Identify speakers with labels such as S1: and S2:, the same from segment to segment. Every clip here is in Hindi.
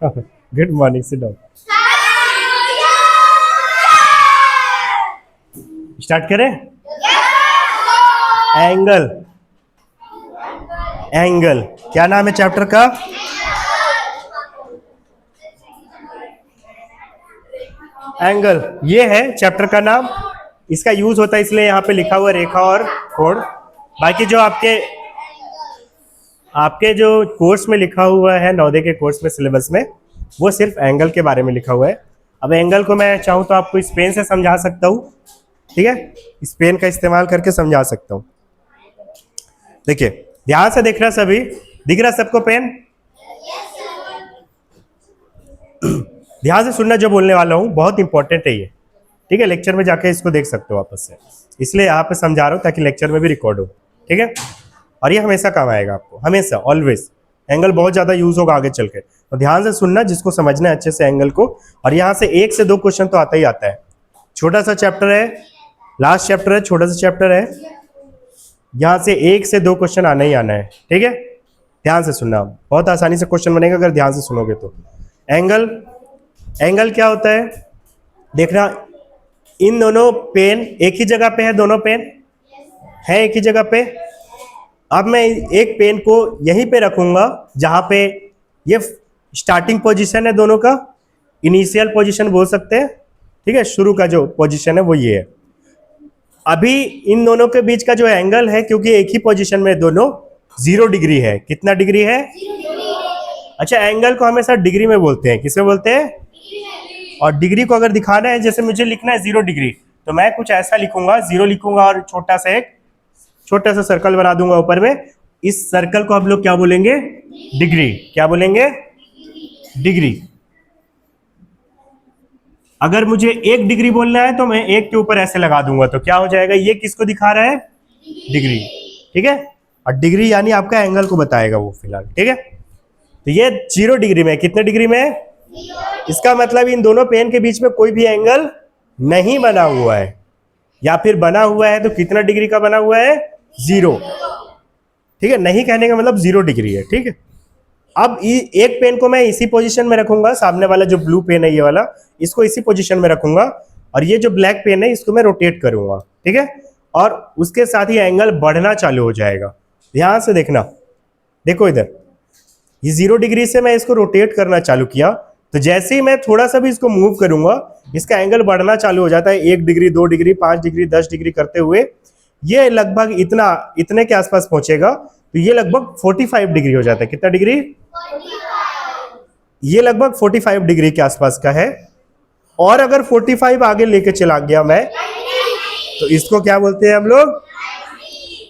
S1: Good morning, sit down. Start करें। एंगल, एंगल क्या नाम है चैप्टर का? एंगल, ये है चैप्टर का नाम। इसका यूज होता है इसलिए यहाँ पे लिखा हुआ रेखा और कोण। बाकी जो आपके आपके जो कोर्स में लिखा हुआ है, नवोदय के कोर्स में सिलेबस में, वो सिर्फ एंगल के बारे में लिखा हुआ है। अब एंगल को मैं चाहूँ तो आपको इस पेन से समझा सकता हूँ, ठीक है, इस पेन का इस्तेमाल करके समझा सकता हूँ। देखिए ध्यान से देख रहा सभी, दिख रहा सबको पेन? ध्यान से सुनना जो बोलने वाला हूँ, बहुत इंपॉर्टेंट है ये, ठीक है। लेक्चर में जाके इसको देख सकते हो वापस से, इसलिए यहाँ पे समझा रहा हूँ ताकि लेक्चर में भी रिकॉर्ड हो, ठीक है। और ये हमेशा काम आएगा आपको, हमेशा, ऑलवेज। एंगल बहुत ज्यादा यूज होगा आगे चल के, तो ध्यान से सुनना जिसको समझना है अच्छे से एंगल को। और यहाँ से 1 से 2 क्वेश्चन तो आता ही आता है। छोटा सा चैप्टर है, लास्ट चैप्टर है, छोटा सा चैप्टर है, यहाँ से 1 से 2 क्वेश्चन आना ही आना है, ठीक है। ध्यान से सुनना, बहुत आसानी से क्वेश्चन बनेगा अगर ध्यान से सुनोगे तो। एंगल, एंगल क्या होता है देखना, इन दोनों पेन एक ही जगह पे है, दोनों पेन है एक ही जगह पे। अब मैं एक पेन को यहीं पे रखूंगा जहां पे ये स्टार्टिंग पोजीशन है दोनों का, इनिशियल पोजीशन बोल सकते हैं, ठीक है। शुरू का जो पोजीशन है वो ये है। अभी इन दोनों के बीच का जो एंगल है, क्योंकि एक ही पोजीशन में दोनों, 0 डिग्री है। कितना डिग्री है? अच्छा, एंगल को हमेशा डिग्री में बोलते हैं, किसमें बोलते हैं? और डिग्री को अगर दिखाना है, जैसे मुझे लिखना है 0 डिग्री, तो मैं कुछ ऐसा लिखूंगा, 0 लिखूंगा और छोटा सा सर्कल बना दूंगा ऊपर में। इस सर्कल को हम लोग क्या बोलेंगे? डिग्री। क्या बोलेंगे? डिग्री। अगर मुझे 1 डिग्री बोलना है तो मैं 1 के ऊपर ऐसे लगा दूंगा, तो क्या हो जाएगा? ये किसको दिखा रहा है? डिग्री, ठीक है। और डिग्री यानी आपका एंगल को बताएगा वो फिलहाल, ठीक है। तो ये 0 डिग्री में, कितने डिग्री में? इसका मतलब इन दोनों पेन के बीच में कोई भी एंगल नहीं बना हुआ है, या फिर बना हुआ है तो कितना डिग्री का बना हुआ है? 0, ठीक है। नहीं कहने का मतलब 0 डिग्री है, ठीक है। अब एक पेन को मैं इसी पोजीशन में रखूंगा, सामने वाला जो ब्लू पेन है ये वाला, इसको इसी पोजीशन में रखूंगा, और ये जो ब्लैक पेन है इसको मैं रोटेट करूंगा, ठीक है। और उसके साथ ही एंगल बढ़ना चालू हो जाएगा। ध्यान से देखना, देखो इधर, ये 0 डिग्री से मैं इसको रोटेट करना चालू किया, तो जैसे ही मैं थोड़ा सा भी इसको मूव करूंगा, इसका एंगल बढ़ना चालू हो जाता है। 1 डिग्री, 2 डिग्री, 5 डिग्री, 10 डिग्री करते हुए ये लगभग इतने के आसपास पहुंचेगा, तो ये लगभग 45 डिग्री हो जाता है। कितना डिग्री? 45। ये लगभग 45 डिग्री के आसपास का है। और अगर 45 आगे लेके चला गया मैं, तो इसको क्या बोलते हैं हम लोग?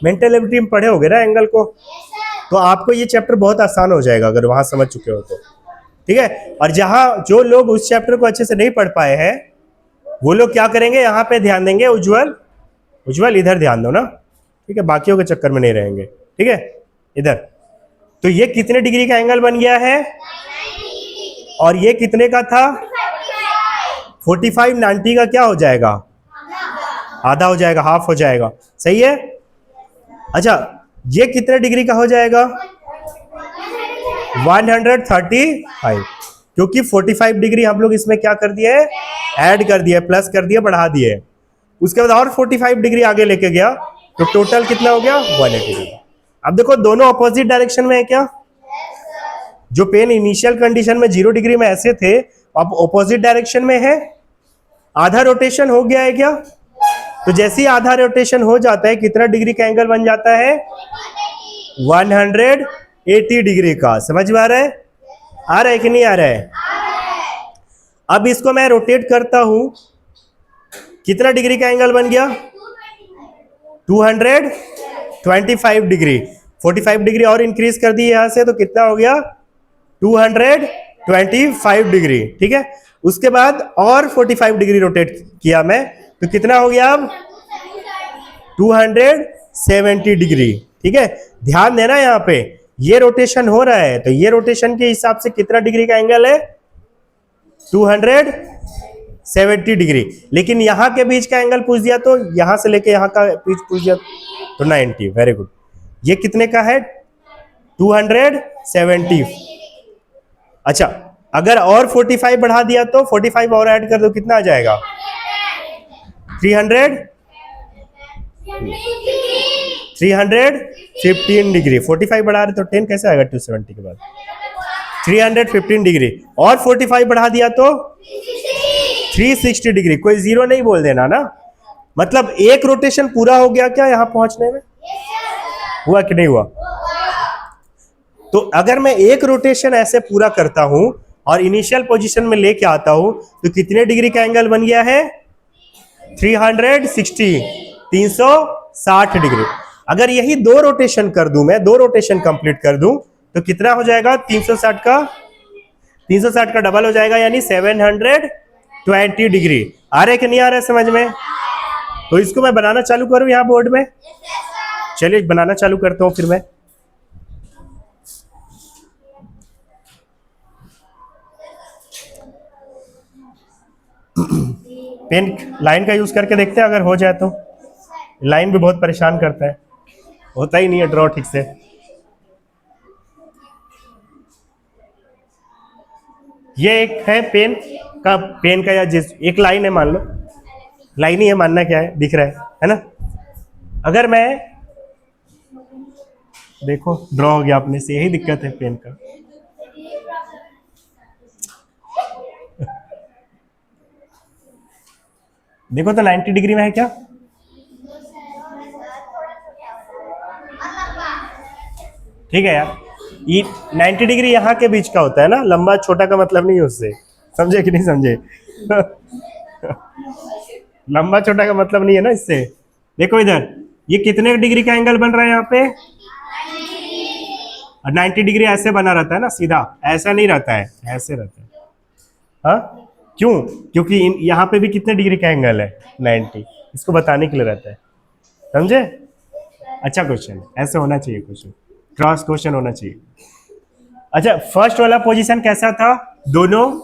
S1: मेंटल एबिलिटी में पढ़े होगे ना एंगल को, तो आपको ये चैप्टर बहुत आसान हो जाएगा अगर वहां समझ चुके हो तो, ठीक है। और जहां जो लोग उस चैप्टर को अच्छे से नहीं पढ़ पाए हैं, वो लोग क्या करेंगे? यहाँ पे ध्यान देंगे। उज्जवल इधर ध्यान दो ना, ठीक है, बाकियों के चक्कर में नहीं रहेंगे, ठीक है। इधर, तो ये कितने डिग्री का एंगल बन गया है? और ये कितने का था? 45। 90 का क्या हो जाएगा? आधा हो जाएगा, हाफ हो जाएगा, सही है। अच्छा, ये कितने डिग्री का हो जाएगा? 135, क्योंकि 45 डिग्री हम लोग इसमें क्या कर दिए? ऐड कर दिए, प्लस कर दिए, बढ़ा दिए। उसके बाद और 45 डिग्री आगे लेके गया, तो टोटल कितना हो गया? 180 डिग्री। अब देखो दोनों अपोजिट डायरेक्शन में है क्या? जो पेन इनिशियल कंडीशन में 0 डिग्री में ऐसे थे, अब अपोजिट डायरेक्शन में है। आधा रोटेशन हो गया है क्या? तो जैसे ही आधा रोटेशन हो जाता है, कितना डिग्री का एंगल बन जाता है? 180 डिग्री का। समझ में आ रहा है? आ रहा है कि नहीं आ रहा है? अब इसको मैं रोटेट करता हूं, कितना डिग्री का एंगल बन गया? 225 डिग्री। 45 डिग्री और इंक्रीज कर दी यहां से, तो कितना हो गया? 225 डिग्री, ठीक है। उसके बाद और 45 डिग्री रोटेट किया मैं, तो कितना हो गया? अब 270 डिग्री, ठीक है। ध्यान देना, यहाँ पे ये रोटेशन हो रहा है, तो ये रोटेशन के हिसाब से कितना डिग्री का एंगल है? 270 डिग्री। लेकिन यहां के बीच का एंगल पूछ दिया, तो यहां से लेके यहां का बीच पूछ दिया तो 90। Very good. ये कितने का है? 270। अच्छा, अगर और 45 बढ़ा दिया तो 45 और ऐड कर दो, कितना आ जाएगा? 300 315 डिग्री। 45 बढ़ा रहे तो 10 कैसे आएगा 270 के बाद? 315 डिग्री। और 45 बढ़ा दिया तो 360 डिग्री। कोई जीरो नहीं बोल देना ना, मतलब एक रोटेशन पूरा हो गया क्या यहां पहुंचने में? हुआ कि नहीं हुआ? तो अगर मैं एक रोटेशन ऐसे पूरा करता हूं और इनिशियल पोजीशन में लेके आता हूं तो कितने डिग्री का एंगल बन गया है? 360 डिग्री। अगर यही दो रोटेशन कर दूं, मैं दो रोटेशन कंप्लीट कर दूं तो कितना हो जाएगा? 360 का डबल हो जाएगा, यानी 720 डिग्री। आ रहा है कि नहीं आ रहा है समझ में? तो इसको मैं बनाना चालू करूं यहां बोर्ड में? चलिए बनाना चालू करता हूं फिर मैं। पेन लाइन का यूज करके देखते हैं अगर हो जाए तो। लाइन भी बहुत परेशान करता है, होता ही नहीं है ड्रॉ ठीक से। ये एक है पेन का या जिस एक लाइन है, मान लो लाइन ही है, मानना क्या है, दिख रहा है ना? अगर मैं देखो ड्रॉ हो गया अपने से, यही दिक्कत है पेन का। देखो तो 90 डिग्री में है क्या? ठीक है यार, ये 90 डिग्री यहाँ के बीच का होता है ना, लंबा छोटा का मतलब नहीं है उससे, समझे कि नहीं समझे? लंबा छोटा का मतलब नहीं है ना इससे। देखो इधर ये कितने डिग्री का एंगल बन रहा है यहाँ पे? और 90 डिग्री ऐसे बना रहता है ना सीधा, ऐसा नहीं रहता है, ऐसे रहता है। हाँ क्यों? क्योंकि यहाँ पे भी कितने डिग्री का एंगल है? 90। इसको बताने के लिए रहता है, समझे? अच्छा क्वेश्चन, ऐसे होना चाहिए क्वेश्चन, क्रॉस क्वेश्चन होना चाहिए। अच्छा, फर्स्ट वाला पोजीशन कैसा था? दोनों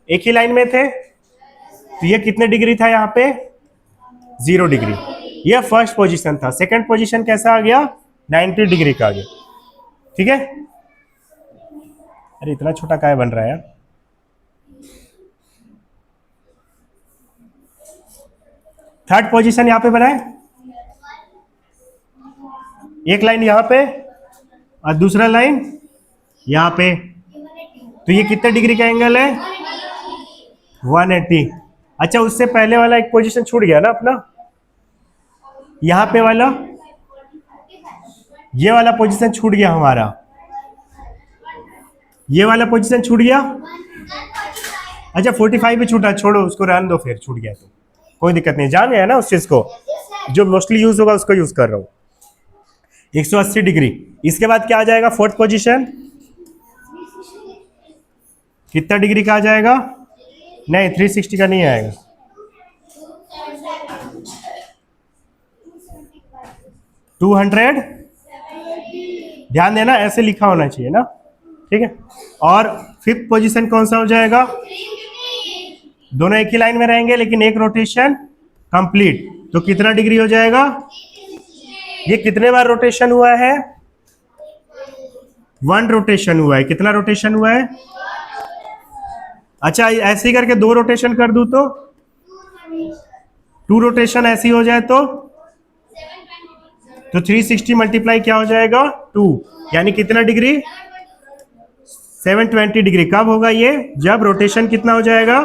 S1: एक ही लाइन में थे, तो ये कितने डिग्री था यहाँ पे? 0 डिग्री। ये फर्स्ट पोजीशन था। सेकंड पोजीशन कैसा आ गया? 90 डिग्री का आ गया। ठीक है? अरे इतना छोटा काय बन रहा है यार। थर्ड पोजीशन यहाँ पे बनाए, एक लाइन यहाँ पे और दूसरा लाइन यहाँ पे, तो ये कितने डिग्री का एंगल है? 180। अच्छा, उससे पहले वाला एक पोजीशन छूट गया ना अपना, यहाँ पे वाला, ये वाला पोजीशन छूट गया हमारा, ये वाला पोजीशन छूट गया। अच्छा 45 भी छूटा, छोड़ो उसको, रहने दो फिर, छूट गया तो कोई दिक्कत नहीं, जान गया ना उस चीज को, जो मोस्टली यूज होगा उसको यूज कर रहा हूं। 180 डिग्री। इसके बाद क्या आ जाएगा? फोर्थ पोजीशन कितना डिग्री का आ जाएगा? नहीं 360 का नहीं आएगा, 200। ध्यान देना, ऐसे लिखा होना चाहिए ना, ठीक है? और फिफ्थ पोजीशन कौन सा हो जाएगा? दोनों एक ही लाइन में रहेंगे लेकिन एक रोटेशन कंप्लीट, तो कितना डिग्री हो जाएगा? ये कितने बार रोटेशन हुआ है? 1 रोटेशन हुआ है। कितना रोटेशन हुआ है? अच्छा, ऐसे ही करके 2 रोटेशन कर दूं तो 2 रोटेशन ऐसी हो जाए तो 360 मल्टीप्लाई क्या हो जाएगा? 2, यानी कितना डिग्री? 720 डिग्री। कब होगा ये? जब रोटेशन कितना हो जाएगा?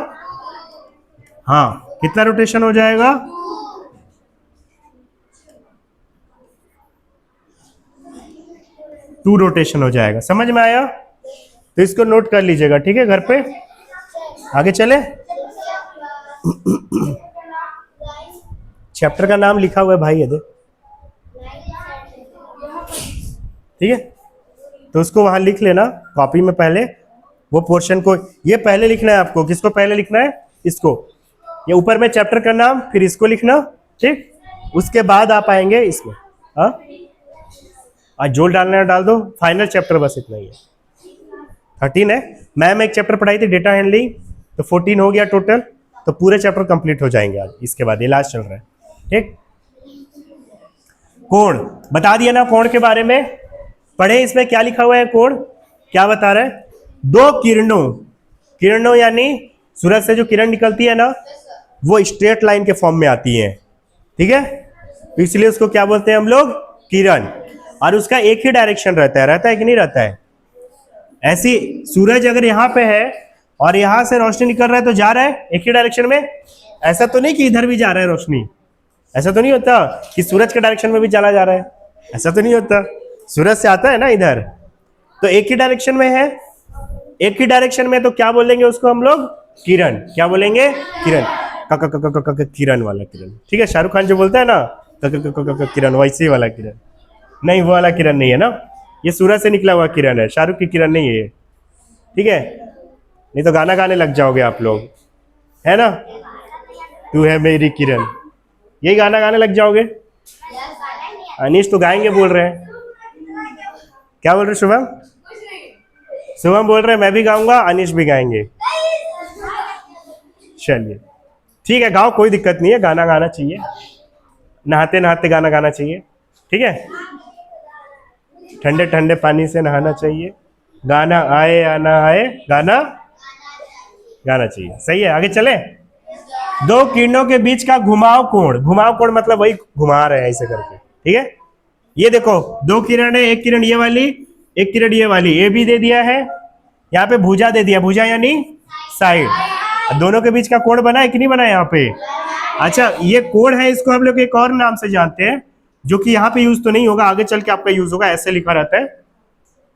S1: हाँ, कितना रोटेशन हो जाएगा? 2 रोटेशन हो जाएगा। समझ में आया? तो इसको नोट कर लीजिएगा, ठीक है? घर पे आगे चले। चैप्टर का नाम लिखा हुआ है भाई, ये ठीक है? तो उसको वहां लिख लेना कॉपी में, पहले वो पोर्शन को, ये पहले लिखना है आपको। किसको पहले लिखना है? इसको। ये ऊपर में चैप्टर का नाम, फिर इसको लिखना, ठीक? उसके बाद आप आएंगे इसमें। हाँ, आज जोड़ डालना है डाल दो, फाइनल चैप्टर बस इतना ही है। 13 है। मैम एक चैप्टर पढ़ाई थी डेटा हैंडलिंग, तो 14 हो गया टोटल, तो पूरे चैप्टर कंप्लीट हो जाएंगे आज। इसके बाद ये लास्ट चल रहा है, ठीक? कोण बता दिया ना, कोण के बारे में पढ़े। इसमें क्या लिखा हुआ है? कोण क्या बता रहा है? 2 किरणों किरणों यानी सूरज से जो किरण निकलती है ना, वो स्ट्रेट लाइन के फॉर्म में आती है, ठीक है, तो इसलिए उसको क्या बोलते हैं हम लोग, किरण। और उसका एक ही डायरेक्शन रहता है कि नहीं रहता है। ऐसी सूरज अगर यहाँ पे है और यहां से रोशनी निकल रहा है तो जा रहा है एक ही डायरेक्शन में, ऐसा तो नहीं कि इधर भी जा रहा है रोशनी, ऐसा तो नहीं होता कि सूरज के डायरेक्शन में भी चला जा रहा है, ऐसा तो नहीं होता। सूरज से आता है ना इधर, तो एक ही डायरेक्शन में है, एक ही डायरेक्शन में, तो क्या बोलेंगे उसको हम लोग, किरण। क्या बोलेंगे, किरण, किरण वाला किरण, ठीक है। शाहरुख खान जो बोलता है ना किरण, वैसे वाला किरण नहीं, वो वाला किरण नहीं है ना, ये सूरज से निकला हुआ किरण है, शाहरुख की किरण नहीं है ये, ठीक है। नहीं तो गाना गाने लग जाओगे आप लोग, है ना, तू है मेरी किरण, यही गाना गाने लग जाओगे। अनीश तो गाएंगे बोल रहे हैं, क्या बोल रहे शुभम? शुभम बोल रहे हैं मैं भी गाऊंगा, अनीश भी गाएंगे। चलिए ठीक है, गाओ, कोई दिक्कत नहीं है, गाना गाना चाहिए, नहाते नहाते गाना गाना चाहिए, ठीक है। ठंडे ठंडे पानी से नहाना चाहिए, गाना आए या ना आए, गाना गाना चाहिए, सही है। आगे चले। दो किरणों के बीच का घुमाव कोण, घुमाव कोण मतलब वही घुमा रहे हैं ऐसे करके, ठीक है। ये देखो दो किरण है, एक किरण ये वाली, एक किरण ये वाली, ये भी दे दिया है, यहाँ पे भुजा दे दिया, भुजा यानी साइड, दोनों के बीच का कोण बना है कि नहीं बना है यहाँ पे। अच्छा ये कोण है, इसको हम लोग एक और नाम से जानते हैं, जो कि यहाँ पे यूज तो नहीं होगा, आगे चल के आपका यूज होगा। ऐसे लिखा रहता है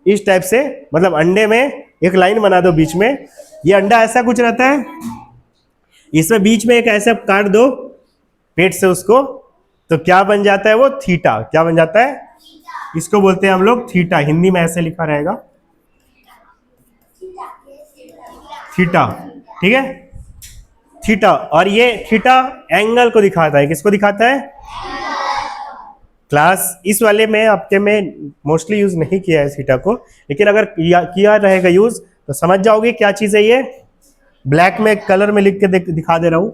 S1: इस टाइप से, मतलब अंडे में एक लाइन बना दो बीच में, ये अंडा ऐसा कुछ रहता है, इसमें बीच में एक ऐसा काट दो पेट से उसको, तो क्या बन जाता है वो, थीटा। क्या बन जाता है, इसको बोलते हैं हम लोग थीटा, हिंदी में ऐसे लिखा रहेगा थीटा, ठीक है, थीटा। और ये थीटा एंगल को दिखाता है, किसको दिखाता है, क्लास इस वाले में आपके में मोस्टली यूज नहीं किया है थीटा को, लेकिन अगर किया रहेगा यूज तो समझ जाओगे क्या चीज है ये। ब्लैक में कलर में लिख के दिखा दे रहा हूं,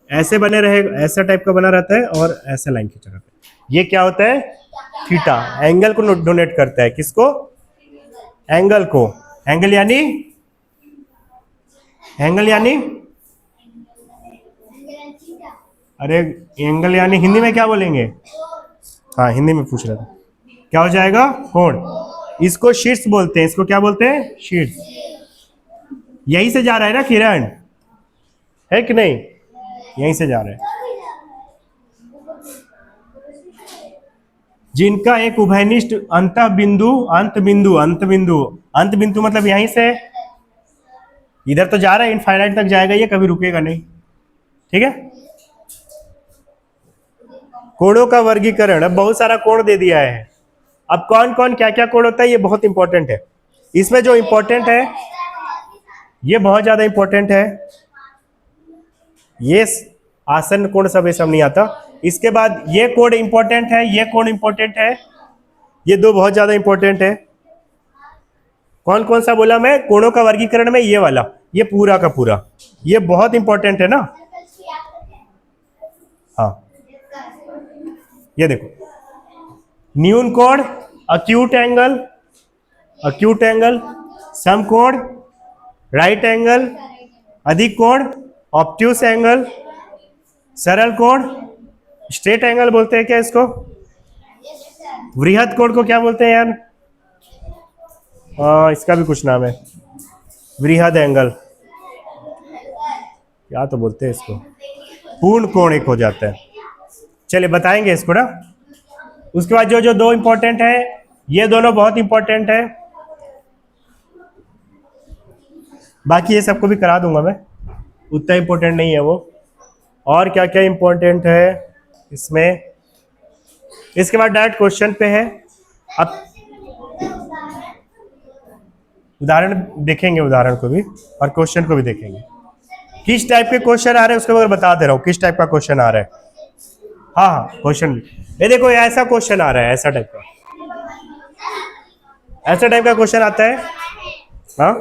S1: ऐसे बने रहे, ऐसा टाइप का बना रहता है और ऐसा लाइन खींचा रहता है, ये क्या होता है, थीटा। एंगल को डोनेट करता है, किसको, एंगल को। एंगल यानी, एंगल यानी, अरे एंगल यानी हिंदी में क्या बोलेंगे, हाँ हिंदी में पूछ रहा था, क्या हो जाएगा, कोण। इसको शीर्ष बोलते हैं, इसको क्या बोलते हैं, शीर्ष। यहीं से जा रहा है ना किरण, है कि नहीं, यहीं से जा रहा है। जिनका एक उभयनिष्ठ अंत बिंदु, अंत बिंदु, अंत बिंदु, अंत बिंदु मतलब यहीं से इधर तो जा रहा है, इनफाइनाइट तक जाएगा, ये कभी रुकेगा नहीं, ठीक है। कोणों का वर्गीकरण, अब बहुत सारा कोण दे दिया है, अब कौन कौन क्या क्या कोण होता है ये बहुत इंपॉर्टेंट है। इसमें जो इंपॉर्टेंट है, ये बहुत ज्यादा इंपॉर्टेंट है, ये आसन कोण सब ये सब नहीं आता। इसके बाद ये कोण इंपॉर्टेंट है, ये कोण इंपॉर्टेंट है, ये दो बहुत ज्यादा इंपॉर्टेंट है। कौन कौन सा बोला मैं, कोणों का वर्गीकरण में ये वाला, ये पूरा का पूरा, ये बहुत इंपॉर्टेंट है ना। हाँ ये देखो, न्यून कोण, अक्यूट एंगल, अक्यूट एंगल, समकोण, राइट एंगल, अधिक कोण, ऑब्ट्यूस एंगल, सरल कोण, स्ट्रेट एंगल बोलते हैं क्या इसको, वृहद कोण को क्या बोलते हैं यार, इसका भी कुछ नाम है, वृहद एंगल, क्या तो बोलते हैं इसको, पूर्ण कोण एक हो जाता है। चलिए बताएंगे इसको ना। उसके बाद जो जो दो इंपॉर्टेंट है, ये दोनों बहुत इंपॉर्टेंट है, बाकी ये सबको भी करा दूंगा मैं, उतना इंपॉर्टेंट नहीं है वो। और क्या क्या इंपॉर्टेंट है इसमें, इसके बाद डायरेक्ट क्वेश्चन पे है। अब उदाहरण देखेंगे, उदाहरण को भी और क्वेश्चन को भी देखेंगे, किस टाइप के क्वेश्चन आ रहे हैं उसके बारे में बता दे रहा हूँ, किस टाइप का क्वेश्चन आ रहा है। हाँ हाँ क्वेश्चन, ये देखो ऐसा क्वेश्चन आ रहा है, ऐसा टाइप का, ऐसा टाइप का क्वेश्चन आता है, हाँ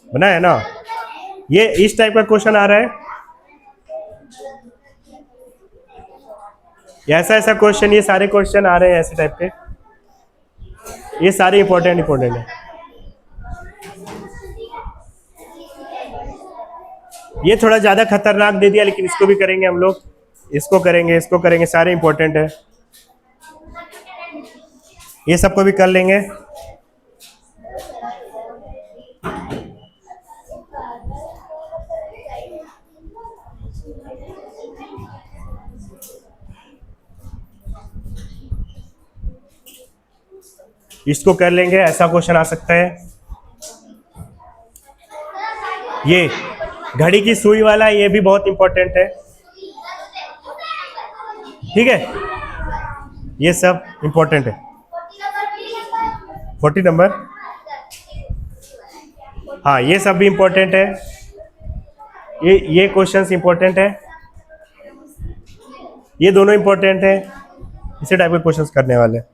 S1: बना है ना, ये इस टाइप का क्वेश्चन आ रहा है, ऐसा ऐसा क्वेश्चन, ये सारे क्वेश्चन आ रहे हैं ऐसे टाइप के, ये सारे इंपॉर्टेंट है। ये थोड़ा ज्यादा खतरनाक दे दिया, लेकिन इसको भी करेंगे हम लोग, इसको करेंगे, सारे इंपॉर्टेंट है, ये सबको भी कर लेंगे। इसको कर लेंगे, ऐसा क्वेश्चन आ सकता है। ये घड़ी की सुई वाला, ये भी बहुत इंपॉर्टेंट है, ठीक है, ये सब इंपॉर्टेंट है। 40 नंबर, हाँ ये सब भी इंपॉर्टेंट है, ये क्वेश्चंस इंपॉर्टेंट है, ये दोनों इंपॉर्टेंट है, इसी टाइप के क्वेश्चंस करने वाले।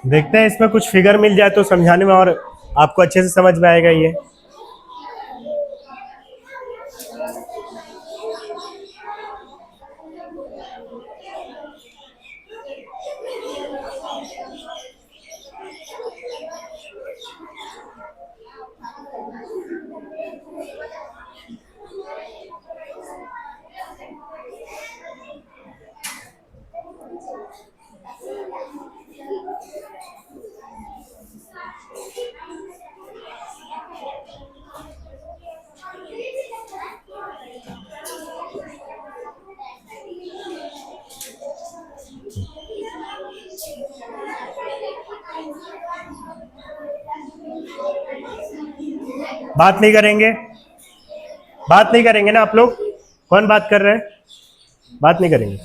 S1: देखते हैं इसमें कुछ फिगर मिल जाए तो समझाने में और आपको अच्छे से समझ में आएगा ये। बात नहीं करेंगे, बात नहीं करेंगे ना आप लोग? कौन बात कर रहे हैं? बात नहीं करेंगे।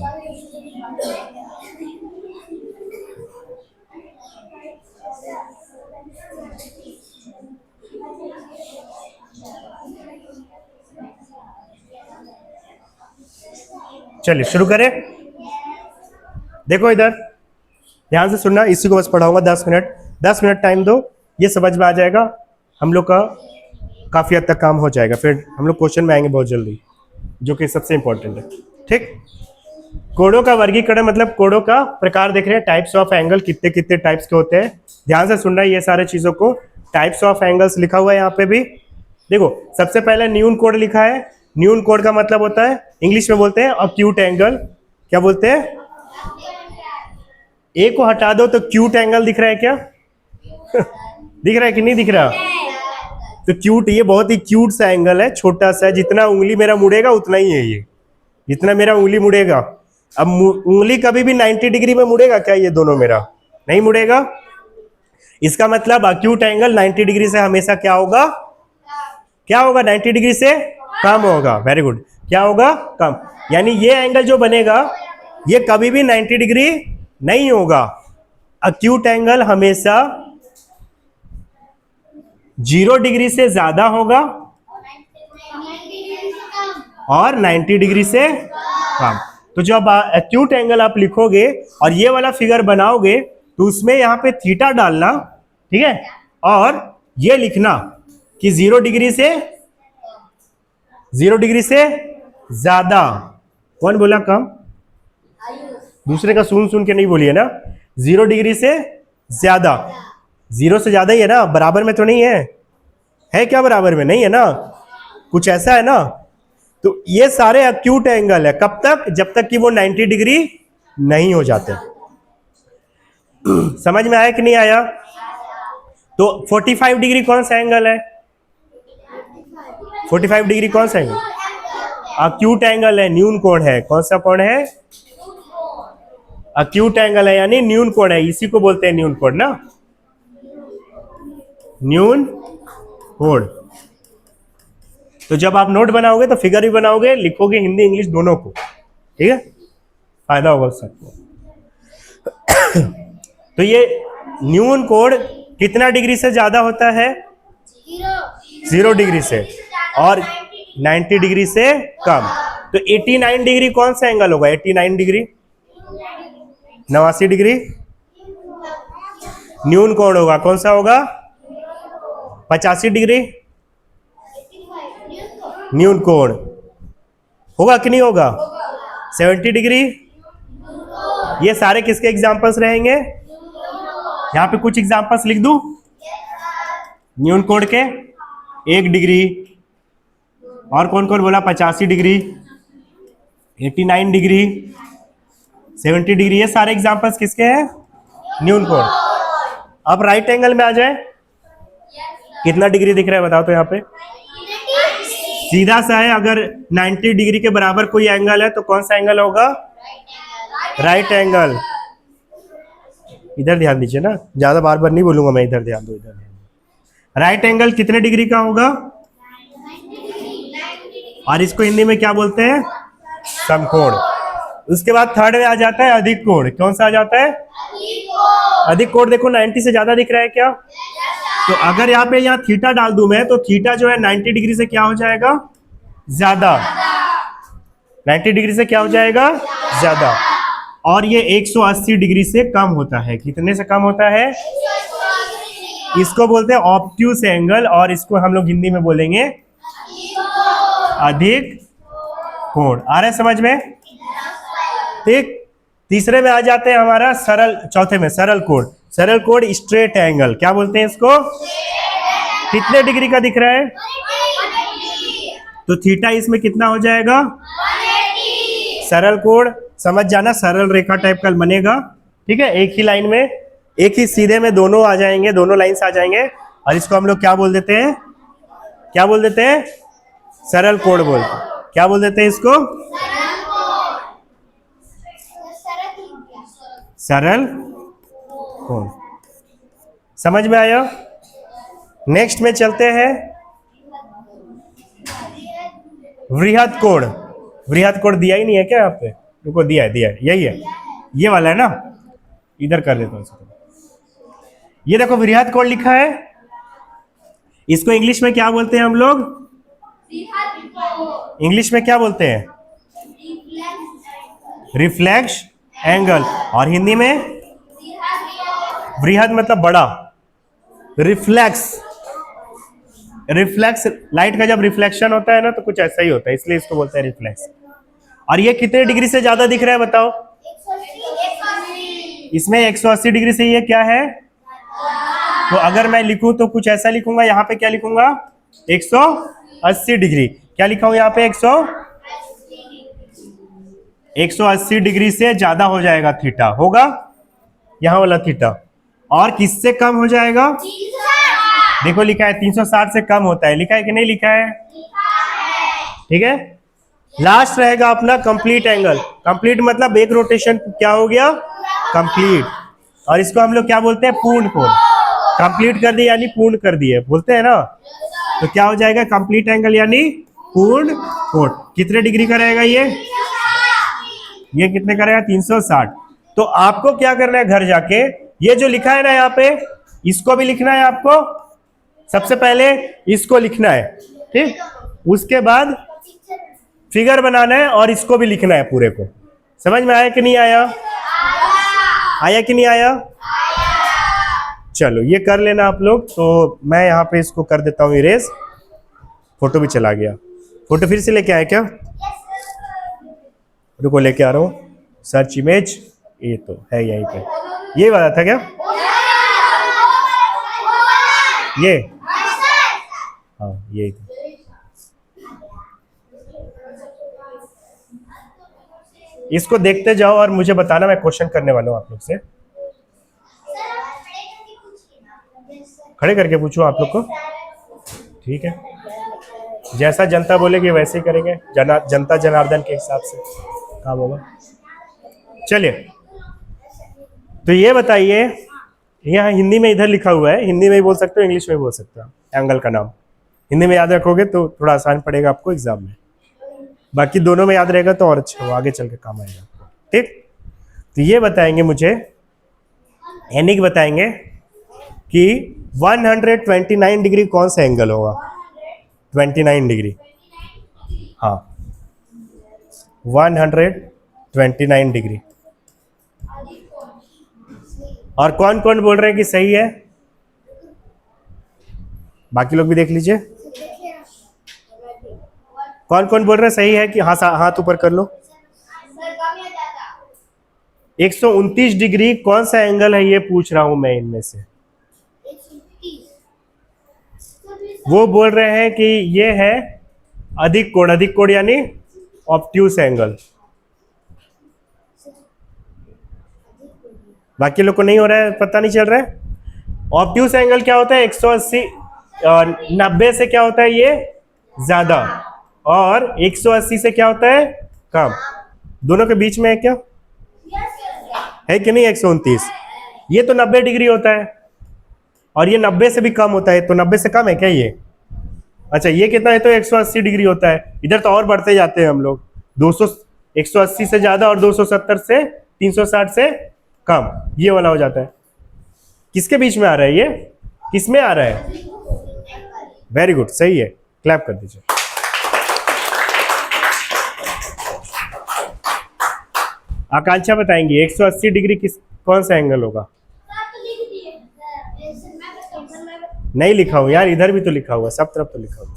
S1: चलिए शुरू करें। देखो इधर ध्यान से सुनना, इसी को बस पढ़ाऊंगा 10 मिनट, 10 मिनट टाइम दो, ये समझ में आ जाएगा, हम लोग का काफी हद तक काम हो जाएगा, फिर हम लोग क्वेश्चन में आएंगे बहुत जल्दी, जो कि सबसे इंपॉर्टेंट है। ठीक, कोणों का वर्गीकरण मतलब कोणों का प्रकार देख रहे हैं, टाइप्स ऑफ एंगल, कितने कितने टाइप्स के होते हैं, ध्यान से सुनना ये सारे चीजों को। टाइप्स ऑफ एंगल्स लिखा हुआ है यहाँ पे भी, देखो सबसे पहले न्यून कोण लिखा है। न्यून कोण का मतलब होता है, इंग्लिश में बोलते हैं अक्यूट एंगल। क्या बोलते हैं? ए को हटा दो तो क्यूट एंगल दिख रहा है क्या? दिख रहा है कि नहीं दिख रहा? तो क्यूट, ये बहुत ही क्यूट सा एंगल है, छोटा सा, जितना उंगली मेरा मुड़ेगा उतना ही है ये, जितना मेरा उंगली मुड़ेगा। अब उंगली कभी भी 90 डिग्री में मुड़ेगा क्या? ये दोनों मेरा नहीं मुड़ेगा। इसका मतलब अक्यूट एंगल 90 डिग्री से हमेशा क्या होगा? क्या होगा? 90 डिग्री से कम होगा। वेरी गुड, क्या होगा? कम। यानी ये एंगल जो बनेगा ये कभी भी 90 डिग्री नहीं होगा। अक्यूट एंगल हमेशा 0 डिग्री से ज्यादा होगा और 90 डिग्री से कम। तो जब एक्यूट एंगल आप लिखोगे और ये वाला फिगर बनाओगे तो उसमें यहाँ पे थीटा डालना, ठीक है, और ये लिखना कि 0 डिग्री से ज्यादा। कौन बोला कम? दूसरे का सुन सुन के नहीं बोलिए ना। 0 डिग्री से ज्यादा, 0 से ज्यादा ही है ना, बराबर में तो नहीं है? है क्या बराबर में? नहीं है ना, कुछ ऐसा है ना। तो ये सारे एक्यूट एंगल है, कब तक? जब तक कि वो 90 डिग्री नहीं हो जाते। समझ में आया कि नहीं आया? तो 45 डिग्री कौन सा एंगल है? 45 डिग्री कौन सा एंगल? अक्यूट एंगल है, न्यून कोण है। कौन सा कोण है? अक्यूट एंगल है, यानी न्यून कोण है, इसी को बोलते हैं न्यून कोण ना, न्यून कोण। तो जब आप नोट बनाओगे तो फिगर भी बनाओगे, लिखोगे हिंदी इंग्लिश दोनों को, ठीक है, फायदा होगा सबको। तो ये न्यून कोण कितना डिग्री से ज्यादा होता है? 0 डिग्री से, और 90 डिग्री से कम। तो 89 डिग्री कौन सा एंगल होगा? 89 डिग्री 89 डिग्री न्यून कोण होगा। कौन सा होगा? 85 डिग्री न्यून कोण होगा कि नहीं होगा? 70 डिग्री। ये सारे किसके एग्जांपल्स रहेंगे? यहां पे कुछ एग्जांपल्स लिख दूं न्यून कोण के। 1 डिग्री, और कौन कौन बोला? 85 डिग्री, 89 डिग्री, 70 डिग्री। ये सारे एग्जांपल्स किसके हैं? न्यून कोण। अब राइट एंगल में आ जाए, कितना डिग्री दिख रहा है बताओ तो? यहाँ पे सीधा सा है, अगर 90 डिग्री के बराबर कोई एंगल है तो कौन सा एंगल होगा? Right angle. इधर ध्यान दीजिए ना, ज्यादा बार बार नहीं बोलूंगा मैं, इधर ध्यान दो, इधर। राइट एंगल कितने डिग्री का होगा? और इसको हिंदी में क्या बोलते हैं? समकोण। उसके बाद थर्ड में आ जाता है अधिक कोण। कौन सा आ जाता है? अधिक कोण। देखो 90 से ज्यादा दिख रहा है क्या? तो अगर यहाँ पे यहाँ थीटा डाल दूं मैं, तो थीटा जो है 90 डिग्री से क्या हो जाएगा? ज्यादा। 90 डिग्री से क्या हो जाएगा? ज्यादा। और ये 180 डिग्री से कम होता है। कितने से कम होता है? इसको बोलते हैं ऑब्ट्यूस एंगल, और इसको हम लोग हिंदी में बोलेंगे अधिक कोण। आ रहा है समझ में? ठीक। तीसरे में आ जाते हैं हमारा सरल, चौथे में सरल कोण। सरल कोण स्ट्रेट एंगल, क्या बोलते हैं इसको? कितने डिग्री का दिख रहा है? तो थीटा इसमें कितना हो जाएगा? सरल कोण। समझ जाना, सरल रेखा टाइप का बनेगा। ठीक है, एक ही लाइन में, एक ही सीधे में दोनों आ जाएंगे, दोनों लाइन से आ जाएंगे। और इसको हम लोग क्या बोल देते हैं? क्या बोल देते हैं? सरल कोण बोलते हैं। क्या बोल देते हैं इसको? सरल कोण। समझ में आया? नेक्स्ट में चलते हैं वृहद कोण। वृहद कोण दिया ही नहीं है क्या यहाँ पे? रुको, दिया है, दिया है, यही है, ये वाला है ना। इधर कर देता हूं इसको। ये देखो वृहद कोण लिखा है। इसको इंग्लिश में क्या बोलते हैं हम लोग? इंग्लिश में क्या बोलते हैं? Reflex angle. और हिंदी में वृहद मतलब बड़ा। रिफ्लेक्स, रिफ्लेक्स लाइट का जब रिफ्लेक्शन होता है ना तो कुछ ऐसा ही होता है, इसलिए इसको बोलते हैं रिफ्लेक्स। और ये कितने डिग्री से ज्यादा दिख रहा है बताओ? इसमें 180 डिग्री से ये क्या है? तो अगर मैं लिखूं तो कुछ ऐसा लिखूंगा, यहाँ पे क्या लिखूंगा? 180 डिग्री। क्या लिखा हूं यहाँ पे? 180 डिग्री से ज्यादा हो जाएगा थीटा, होगा यहां वाला थीटा। और किससे कम हो जाएगा? देखो लिखा है 360 से कम होता है। लिखा है कि नहीं लिखा है? ठीक है। लास्ट रहेगा अपना कंप्लीट एंगल। कंप्लीट मतलब एक रोटेशन क्या हो गया? कंप्लीट। और इसको हम लोग क्या बोलते हैं? पूर्ण कोण। कंप्लीट कर दिए यानी पूर्ण कर दिए बोलते हैं ना, तो क्या हो जाएगा? कंप्लीट एंगल यानी पूर्ण कोण। कितने डिग्री का रहेगा ये कितने का रहेगा? 360। तो आपको क्या करना है घर जाके, ये जो लिखा है ना यहाँ पे, इसको भी लिखना है आपको। सबसे पहले इसको लिखना है, ठीक। उसके बाद फिगर बनाना है और इसको भी लिखना है पूरे को। समझ में आया कि नहीं आया? आया कि नहीं आया? चलो ये कर लेना आप लोग। तो मैं यहाँ पे इसको कर देता हूँ इरेज। फोटो भी चला गया। फोटो फिर से लेके आए क्या? रुको लेके आ रहा हूँ। सर्च इमेज, ये तो है यहीं पे। ये वाला था क्या? ये हाँ ये था। इसको देखते जाओ और मुझे बताना, मैं क्वेश्चन करने वाला हूँ आप लोग से। खड़े करके पूछो आप लोग को, ठीक है। जैसा जनता बोलेगी वैसे ही करेंगे, जनता जनार्दन के हिसाब से काम होगा। चलिए तो ये बताइए, यहाँ हिंदी में इधर लिखा हुआ है, हिंदी में ही बोल सकते हो, इंग्लिश में बोल सकते हो। एंगल का नाम हिंदी में याद रखोगे तो थोड़ा आसान पड़ेगा आपको एग्जाम में। बाकी दोनों में याद रहेगा तो और अच्छा हो, आगे चल के काम आएगा आपको, ठीक। तो ये बताएंगे मुझे यानी कि बताएंगे कि 129 डिग्री कौन सा एंगल होगा? 29 डिग्री, हाँ 129 डिग्री। और कौन कौन बोल रहे हैं कि सही है? बाकी लोग भी देख लीजिए, कौन कौन बोल रहे हैं सही है कि हाँ, हाथ ऊपर कर लो। 129 डिग्री कौन सा एंगल है ये पूछ रहा हूं मैं इनमें से। वो बोल रहे हैं कि ये है अधिक कोण, अधिक कोण यानी ऑब्ट्यूस एंगल। बाकी लोग को नहीं हो रहा है, पता नहीं चल रहा है। ऑब्ट्यूस एंगल क्या होता है? 180 90 से क्या होता है ये ज्यादा, और 180 से क्या होता है कम। दोनों के बीच में है क्या? है कि नहीं? 129 ये तो 90 डिग्री होता है, और ये 90 से भी कम होता है। तो 90 से कम है क्या ये? अच्छा, ये कितना है? तो 180 डिग्री होता है। इधर तो और बढ़ते जाते हैं हम लोग, 200 180 से ज्यादा और 270 से 360 से कम, ये वाला हो जाता है। किसके बीच में आ रहा है ये? किस में आ रहा है? वेरी गुड, सही है, क्लैप कर दीजिए। आकांक्षा बताएंगी 180 डिग्री कौन सा एंगल होगा? नहीं लिखा हूं यार, इधर भी तो लिखा हुआ, सब तरफ तो लिखा हुआ।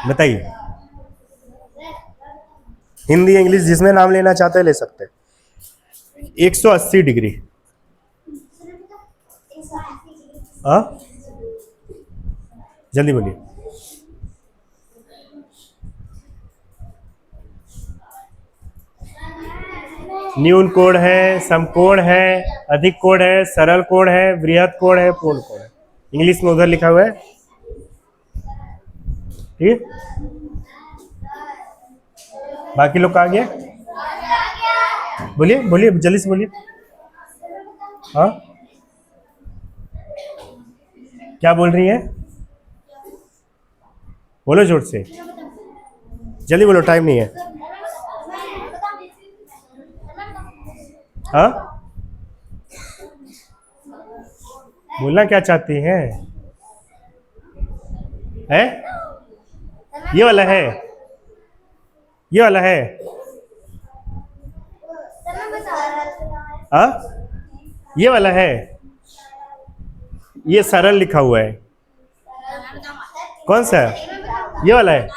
S1: बताइए, हिंदी इंग्लिश जिसमें नाम लेना चाहते हैं ले सकते हैं। 180 डिग्री, हाँ जल्दी बोलिए। न्यून कोण है, समकोण है, अधिक कोण है, सरल कोण है, वृहत कोण है, पूर्ण कोण है। इंग्लिश में उधर लिखा हुआ है, ठीक है। बाकी लोग कहाँ गए? बोलिए बोलिए, जल्दी से बोलिए। हाँ क्या बोल रही है? बोलो जोर से, जल्दी बोलो, टाइम नहीं है। हाँ बोलना क्या चाहती हैं? है ये वाला है, ये वाला है। हाँ ये वाला है, ये सरल लिखा हुआ है। कौन सा है? ये वाला है।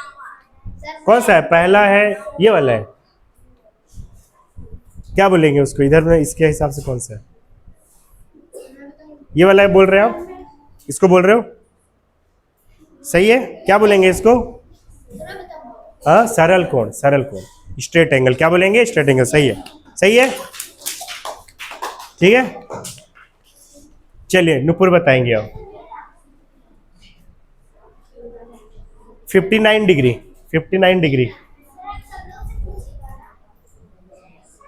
S1: कौन सा है? पहला है, ये वाला है। क्या बोलेंगे उसको इधर में? इसके हिसाब से कौन सा है? ये वाला है बोल रहे हो आप? इसको बोल रहे हो? सही है, क्या बोलेंगे इसको? हाँ सरल कोण, सरल कोण, स्ट्रेट एंगल। क्या बोलेंगे? Straight angle. सही है, सही है, ठीक है। चलिए नुपुर बताएंगे अब। 59 डिग्री, 59 डिग्री,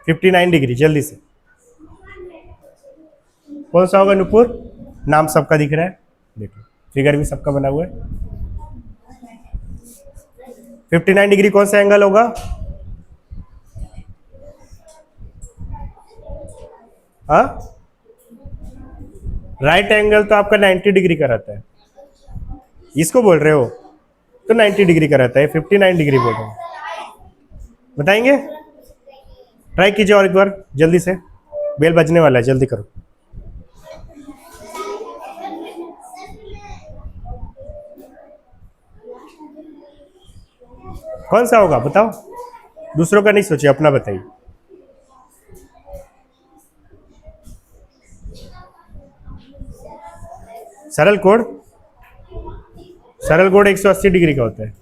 S1: 59 डिग्री, जल्दी से कौन सा होगा नुपुर? नाम सबका दिख रहा है, देखो फिगर भी सबका बना हुआ है। 59 डिग्री कौन सा एंगल होगा? हाँ राइट एंगल तो आपका 90 डिग्री का रहता है, इसको बोल रहे हो तो 90 डिग्री का रहता है, 59 डिग्री बोल रहे हो। बताएंगे? ट्राई कीजिए और एक बार जल्दी से, बेल बजने वाला है, जल्दी करो। कौन सा होगा बताओ? दूसरों का नहीं सोचिए, अपना बताइए। सरल कोण, सरल कोण 180 डिग्री का होता है।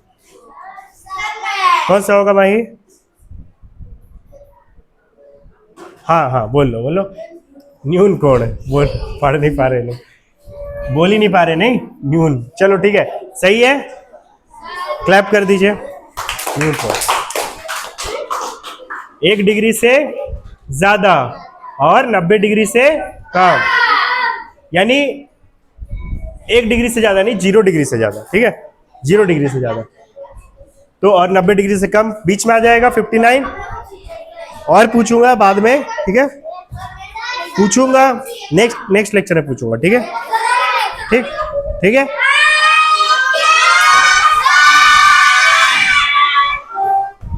S1: कौन सा होगा भाई? हाँ हाँ बोल लो, बोलो। न्यून कोण, बोल पढ़ नहीं पा रहे लोग, बोल ही नहीं पा रहे। नहीं न्यून, चलो ठीक है, सही है, क्लैप कर दीजिए। न्यून कोण 1 डिग्री से ज्यादा और 90 डिग्री से कम, यानी 1 डिग्री से ज्यादा नहीं, 0 डिग्री से ज्यादा, ठीक है, 0 डिग्री से ज्यादा तो, और 90 डिग्री से कम बीच में आ जाएगा 59। और पूछूंगा बाद में, ठीक है। पूछूंगा, नेक्स्ट लेक्चर में पूछूंगा, ठीक है? ठीक ठीक है,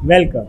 S1: वेलकम।